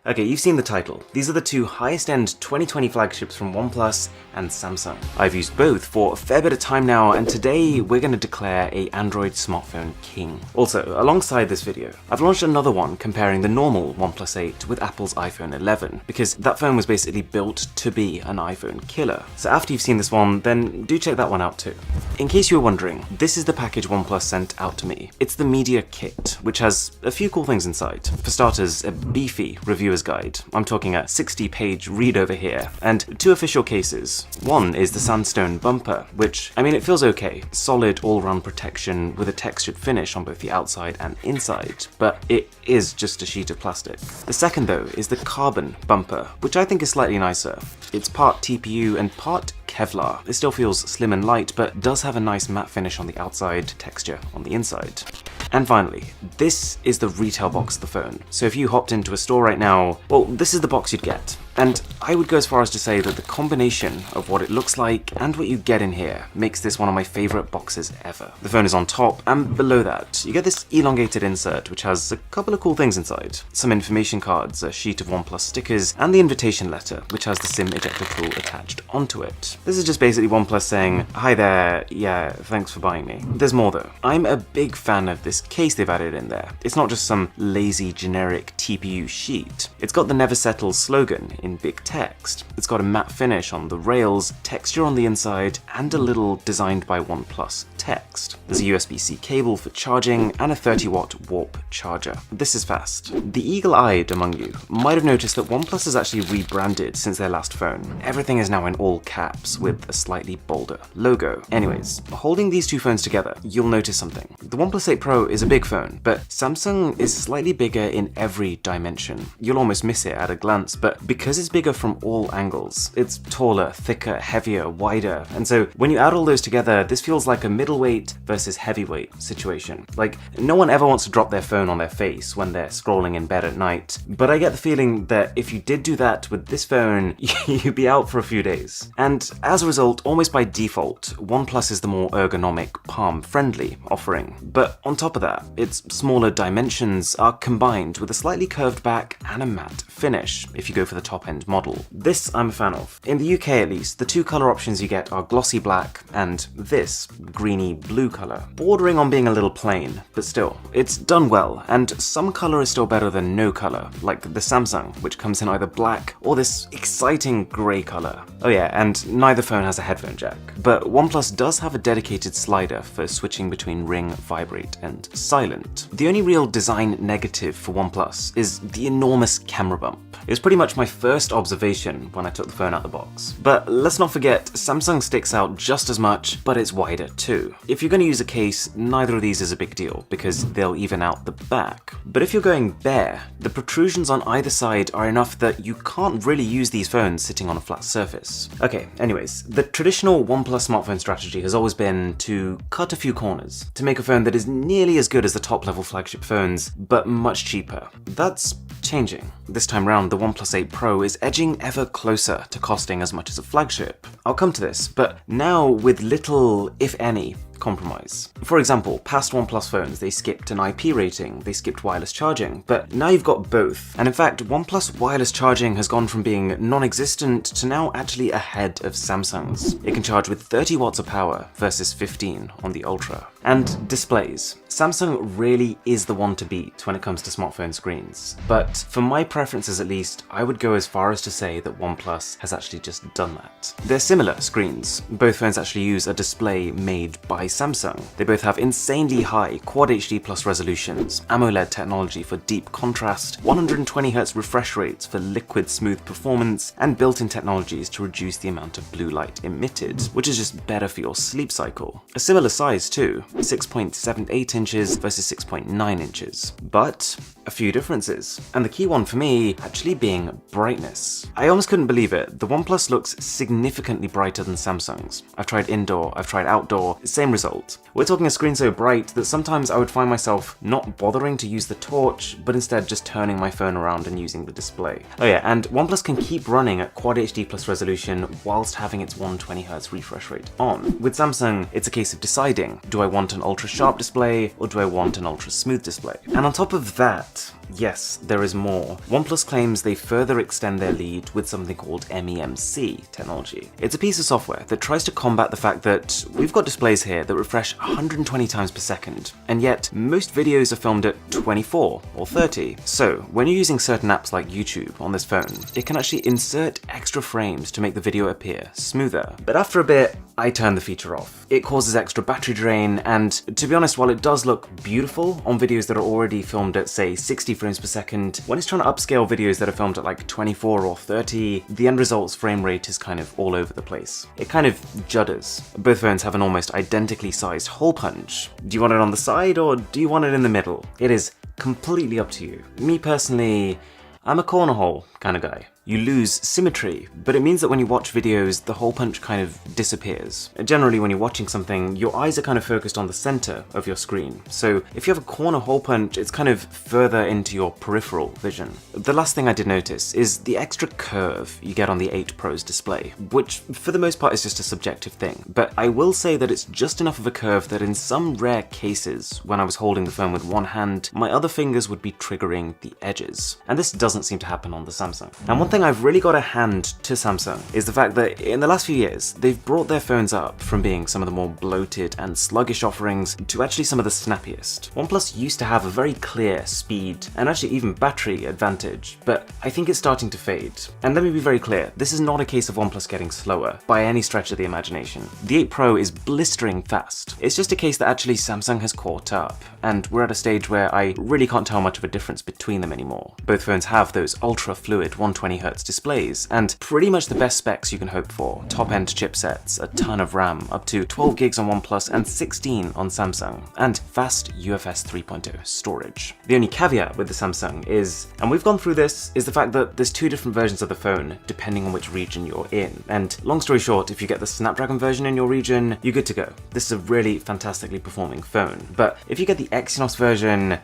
Okay, you've seen the title. These are the two highest-end 2020 flagships from OnePlus and Samsung. I've used both for a fair bit of time now, and today we're going to declare a Android smartphone king. Also, alongside this video, I've launched another one comparing the normal OnePlus 8 with Apple's iPhone 11, because that phone was basically built to be an iPhone killer. So after you've seen this one, then do check that one out too. In case you were wondering, this is the package OnePlus sent out to me. It's the Media Kit, which has a few cool things inside. For starters, a beefy reviewer's guide. I'm talking a 60-page read over here, and two official cases. One is the sandstone bumper, which, I mean, it feels okay. Solid all-round protection with a textured finish on both the outside and inside, but it is just a sheet of plastic. The second, though, is the carbon bumper, which I think is slightly nicer. It's part TPU and part Kevlar. It still feels slim and light, but does have a nice matte finish on the outside, texture on the inside. And finally, this is the retail box of the phone. So if you hopped into a store right now, well, this is the box you'd get. And I would go as far as to say that the combination of what it looks like and what you get in here makes this one of my favorite boxes ever. The phone is on top, and below that, you get this elongated insert which has a couple of cool things inside. Some information cards, a sheet of OnePlus stickers, and the invitation letter, which has the SIM ejector tool attached onto it. This is just basically OnePlus saying, hi there, yeah, thanks for buying me. There's more though. I'm a big fan of this case they've added in there. It's not just some lazy generic TPU sheet. It's got the Never Settle slogan in big text. It's got a matte finish on the rails, texture on the inside, and a little designed by OnePlus text. There's a USB-C cable for charging and a 30-watt warp charger. This is fast. The eagle-eyed among you might have noticed that OnePlus has actually rebranded since their last phone. Everything is now in all caps with a slightly bolder logo. Anyways, holding these two phones together, you'll notice something. The OnePlus 8 Pro is a big phone, but Samsung is slightly bigger in every dimension. You'll almost miss it at a glance, but because it's bigger from all angles, it's taller, thicker, heavier, wider, and so when you add all those together, this feels like a middleweight versus heavyweight situation. Like, no one ever wants to drop their phone on their face when they're scrolling in bed at night, but I get the feeling that if you did do that with this phone, you'd be out for a few days. And as a result, almost by default, OnePlus is the more ergonomic, palm-friendly offering. But on top of that, its smaller dimensions are combined with a slightly curved back and a matte finish, if you go for the top-end model. This I'm a fan of. In the UK at least, the two colour options you get are glossy black and this greeny blue colour, bordering on being a little plain, but still, it's done well, and some colour is still better than no colour, like the Samsung, which comes in either black or this exciting grey colour. Oh yeah, and neither phone has a headphone jack, but OnePlus does have a dedicated slider for switching between ring, vibrate, and silent. The only real design negative for OnePlus is the enormous camera bump. It was pretty much my first observation when I took the phone out the box. But let's not forget, Samsung sticks out just as much, but it's wider too. If you're going to use a case, neither of these is a big deal, because they'll even out the back. But if you're going bare, the protrusions on either side are enough that you can't really use these phones sitting on a flat surface. Okay, anyways, the traditional OnePlus smartphone strategy has always been to cut a few corners, to make a phone that is nearly as good as the top-level flagship phones, but much cheaper. That's changing. This time round, the OnePlus 8 Pro is edging ever closer to costing as much as a flagship. I'll come to this, but now with little, if any, compromise. For example, past OnePlus phones, they skipped an IP rating, they skipped wireless charging, but now you've got both. And in fact, OnePlus wireless charging has gone from being non-existent to now actually ahead of Samsung's. It can charge with 30 watts of power versus 15 on the Ultra. And displays. Samsung really is the one to beat when it comes to smartphone screens. But for my preferences at least, I would go as far as to say that OnePlus has actually just done that. They're similar screens. Both phones actually use a display made by Samsung. They both have insanely high Quad HD Plus resolutions, AMOLED technology for deep contrast, 120Hz refresh rates for liquid smooth performance, and built-in technologies to reduce the amount of blue light emitted, which is just better for your sleep cycle. A similar size too, 6.78 inches versus 6.9 inches. But a few differences, and the key one for me actually being brightness. I almost couldn't believe it, the OnePlus looks significantly brighter than Samsung's. I've tried indoor, I've tried outdoor, same result. We're talking a screen so bright that sometimes I would find myself not bothering to use the torch, but instead just turning my phone around and using the display. Oh yeah, and OnePlus can keep running at Quad HD Plus resolution whilst having its 120Hz refresh rate on. With Samsung, it's a case of deciding, do I want an ultra sharp display or do I want an ultra smooth display? And on top of that, But yes, there is more. OnePlus claims they further extend their lead with something called MEMC technology. It's a piece of software that tries to combat the fact that we've got displays here that refresh 120 times per second, and yet most videos are filmed at 24 or 30. So when you're using certain apps like YouTube on this phone, it can actually insert extra frames to make the video appear smoother. But after a bit, I turn the feature off. It causes extra battery drain, and to be honest, while it does look beautiful on videos that are already filmed at say 60 frames per second, when it's trying to upscale videos that are filmed at like 24 or 30, the end result's frame rate is kind of all over the place. It kind of judders. Both phones have an almost identically sized hole punch. Do you want it on the side or do you want it in the middle? It is completely up to you. Me personally, I'm a corner hole kind of guy. You lose symmetry, but it means that when you watch videos, the hole punch kind of disappears. Generally, when you're watching something, your eyes are kind of focused on the center of your screen. So if you have a corner hole punch, it's kind of further into your peripheral vision. The last thing I did notice is the extra curve you get on the 8 Pro's display, which for the most part is just a subjective thing. But I will say that it's just enough of a curve that in some rare cases, when I was holding the phone with one hand, my other fingers would be triggering the edges. And this doesn't seem to happen on the Samsung. And one thing I've really got to hand to Samsung is the fact that in the last few years, they've brought their phones up from being some of the more bloated and sluggish offerings to actually some of the snappiest. OnePlus used to have a very clear speed and actually even battery advantage, but I think it's starting to fade. And let me be very clear, this is not a case of OnePlus getting slower by any stretch of the imagination. The 8 Pro is blistering fast. It's just a case that actually Samsung has caught up, and we're at a stage where I really can't tell much of a difference between them anymore. Both phones have those ultra fluid 120Hz displays, and pretty much the best specs you can hope for. Top-end chipsets, a ton of RAM, up to 12 gigs on OnePlus and 16 on Samsung, and fast UFS 3.0 storage. The only caveat with the Samsung is, and we've gone through this, is the fact that there's 2 different versions of the phone depending on which region you're in. And long story short, if you get the Snapdragon version in your region, you're good to go. This is a really fantastically performing phone. But if you get the Exynos version,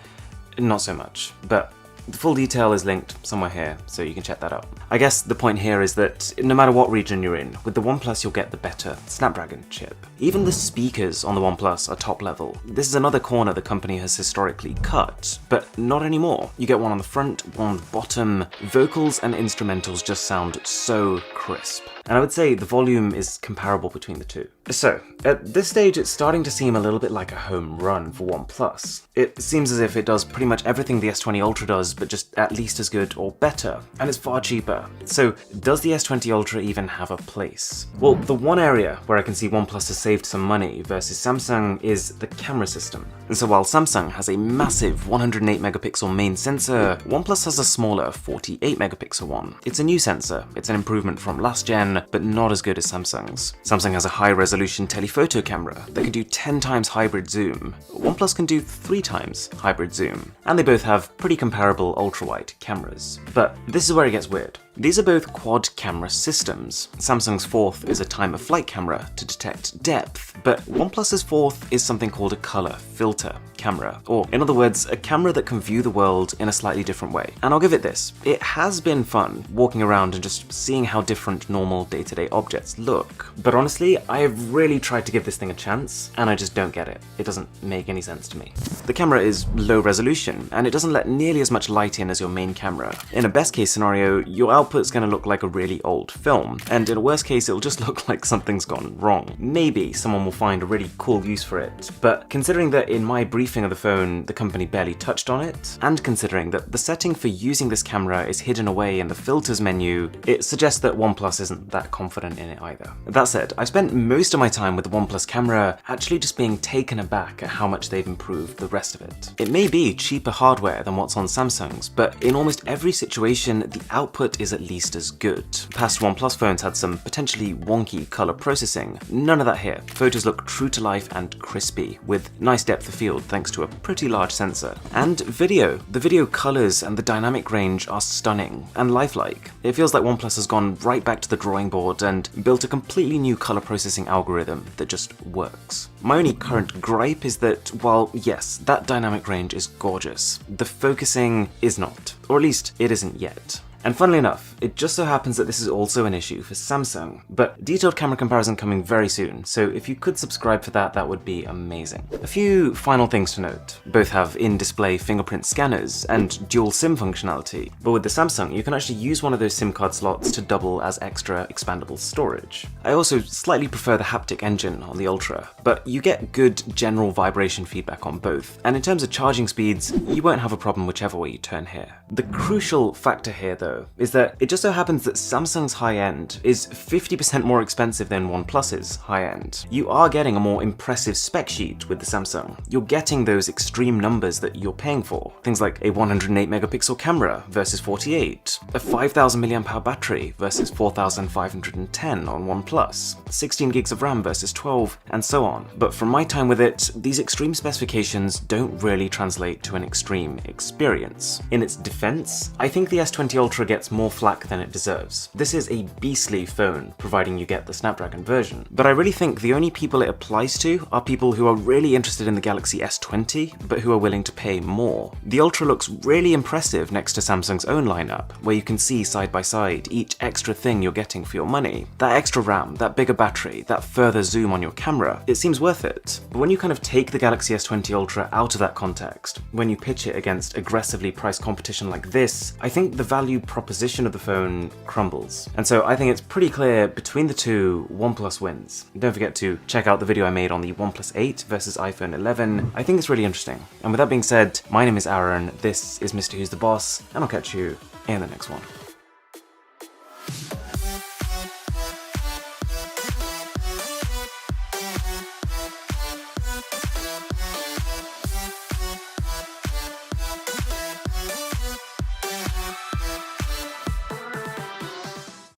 not so much. But the full detail is linked somewhere here, so you can check that out. I guess the point here is that no matter what region you're in, with the OnePlus you'll get the better Snapdragon chip. Even the speakers on the OnePlus are top level. This is another corner the company has historically cut, but not anymore. You get one on the front, one on the bottom. Vocals and instrumentals just sound so crisp. And I would say the volume is comparable between the two. So, at this stage it's starting to seem a little bit like a home run for OnePlus. It seems as if it does pretty much everything the S20 Ultra does, but just at least as good or better, and it's far cheaper. So, does the S20 Ultra even have a place? Well, the one area where I can see OnePlus has saved some money versus Samsung is the camera system. And so while Samsung has a massive 108 megapixel main sensor, OnePlus has a smaller 48 megapixel one. It's a new sensor, it's an improvement from last gen, but not as good as Samsung's. Samsung has a high-resolution telephoto camera that can do 10 times hybrid zoom. OnePlus can do 3 times hybrid zoom. And they both have pretty comparable ultra-wide cameras. But this is where it gets weird. These are both quad camera systems. Samsung's fourth is a time-of-flight camera to detect depth, but OnePlus's fourth is something called a color filter camera, or in other words, a camera that can view the world in a slightly different way. And I'll give it this, it has been fun walking around and just seeing how different normal day-to-day objects look. But honestly, I have really tried to give this thing a chance, and I just don't get it. It doesn't make any sense to me. The camera is low resolution, and it doesn't let nearly as much light in as your main camera. In a best case scenario, your output's gonna look like a really old film, and in a worst case, it'll just look like something's gone wrong. Maybe someone will find a really cool use for it, but considering that in my briefing of the phone, the company barely touched on it, and considering that the setting for using this camera is hidden away in the filters menu, it suggests that OnePlus isn't that confident in it either. That said, I spent most of my time with the OnePlus camera actually just being taken aback at how much they've improved the rest of it. It may be cheaper hardware than what's on Samsung's, but in almost every situation, the output is at least as good. Past OnePlus phones had some potentially wonky color processing. None of that here. Photos look true to life and crispy, with nice depth of field thanks to a pretty large sensor. And video. The video colors and the dynamic range are stunning and lifelike. It feels like OnePlus has gone right back to the drawing board and built a completely new color processing algorithm that just works. My only current gripe is that while yes, that dynamic range is gorgeous, the focusing is not, or at least it isn't yet. And funnily enough, it just so happens that this is also an issue for Samsung, but detailed camera comparison coming very soon, so if you could subscribe for that, that would be amazing. A few final things to note. Both have in-display fingerprint scanners and dual SIM functionality, but with the Samsung, you can actually use one of those SIM card slots to double as extra expandable storage. I also slightly prefer the haptic engine on the Ultra, but you get good general vibration feedback on both, and in terms of charging speeds, you won't have a problem whichever way you turn here. The crucial factor here though is that it just so happens that Samsung's high-end is 50% more expensive than OnePlus's high-end. You are getting a more impressive spec sheet with the Samsung. You're getting those extreme numbers that you're paying for. Things like a 108 megapixel camera versus 48, a 5000 mAh battery versus 4510 on OnePlus, 16 gigs of RAM versus 12, and so on. But from my time with it, these extreme specifications don't really translate to an extreme experience. In its defense, I think the S20 Ultra gets more flack than it deserves. This is a beastly phone, providing you get the Snapdragon version, but I really think the only people it applies to are people who are really interested in the Galaxy S20, but who are willing to pay more. The Ultra looks really impressive next to Samsung's own lineup, where you can see side by side each extra thing you're getting for your money. That extra RAM, that bigger battery, that further zoom on your camera, it seems worth it. But when you kind of take the Galaxy S20 Ultra out of that context, when you pitch it against aggressively priced competition like this, I think the value proposition of the phone crumbles. And so I think it's pretty clear between the two, OnePlus wins. Don't forget to check out the video I made on the OnePlus 8 versus iPhone 11. I think it's really interesting. And with that being said, my name is Aaron, this is Mr. Who's the Boss, and I'll catch you in the next one.